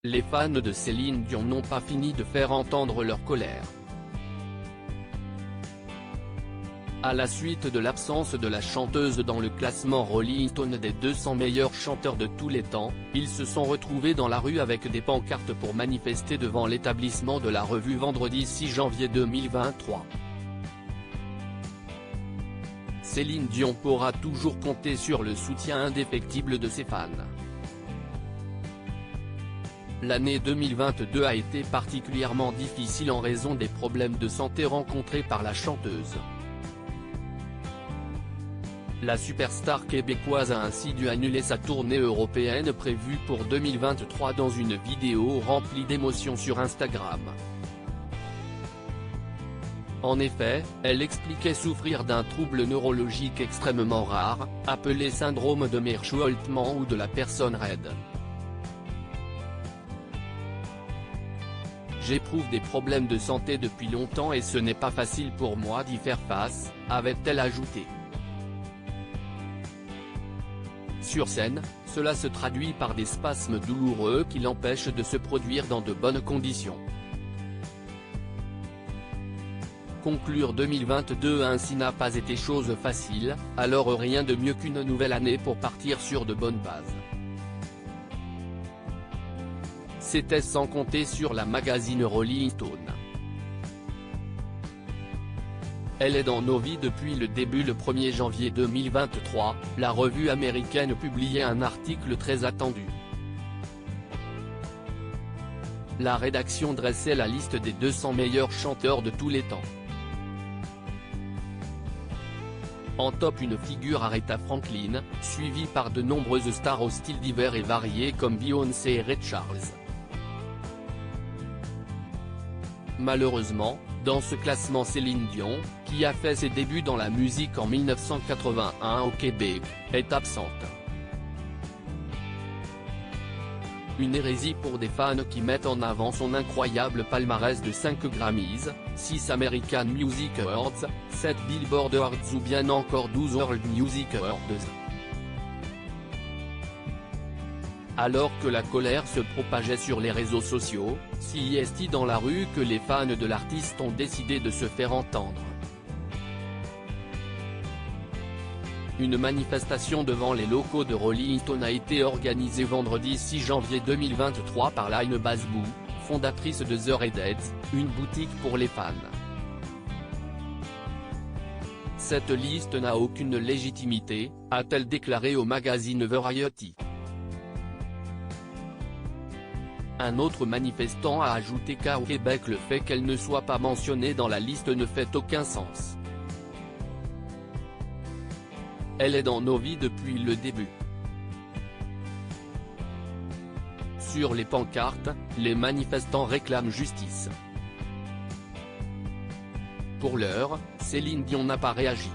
Les fans de Céline Dion n'ont pas fini de faire entendre leur colère. À la suite de l'absence de la chanteuse dans le classement Rolling Stone des 200 meilleurs chanteurs de tous les temps, ils se sont retrouvés dans la rue avec des pancartes pour manifester devant l'établissement de la revue vendredi 6 janvier 2023. Céline Dion pourra toujours compter sur le soutien indéfectible de ses fans. L'année 2022 a été particulièrement difficile en raison des problèmes de santé rencontrés par la chanteuse. La superstar québécoise a ainsi dû annuler sa tournée européenne prévue pour 2023 dans une vidéo remplie d'émotions sur Instagram. En effet, elle expliquait souffrir d'un trouble neurologique extrêmement rare, appelé syndrome de Marshall-Altman ou de la personne raide. J'éprouve des problèmes de santé depuis longtemps et ce n'est pas facile pour moi d'y faire face, avait-elle ajouté. Sur scène, cela se traduit par des spasmes douloureux qui l'empêchent de se produire dans de bonnes conditions. Conclure 2022 ainsi n'a pas été chose facile, alors rien de mieux qu'une nouvelle année pour partir sur de bonnes bases. C'était sans compter sur la magazine Rolling Stone. Elle est dans nos vies depuis le début. Le 1er janvier 2023, la revue américaine publiait un article très attendu. La rédaction dressait la liste des 200 meilleurs chanteurs de tous les temps. En top une figure Aretha Franklin, suivie par de nombreuses stars aux styles divers et variés comme Beyoncé et Ray Charles. Malheureusement, dans ce classement Céline Dion, qui a fait ses débuts dans la musique en 1981 au Québec, est absente. Une hérésie pour des fans qui mettent en avant son incroyable palmarès de 5 Grammys, 6 American Music Awards, 7 Billboard Awards ou bien encore 12 World Music Awards. Alors que la colère se propageait sur les réseaux sociaux, c'est dans la rue que les fans de l'artiste ont décidé de se faire entendre. Une manifestation devant les locaux de Rolling Stone a été organisée vendredi 6 janvier 2023 par Line Basbou, fondatrice de The Redettes, une boutique pour les fans. Cette liste n'a aucune légitimité, a-t-elle déclaré au magazine Variety. Un autre manifestant a ajouté qu'au Québec le fait qu'elle ne soit pas mentionnée dans la liste ne fait aucun sens. Elle est dans nos vies depuis le début. Sur les pancartes, les manifestants réclament justice. Pour l'heure, Céline Dion n'a pas réagi.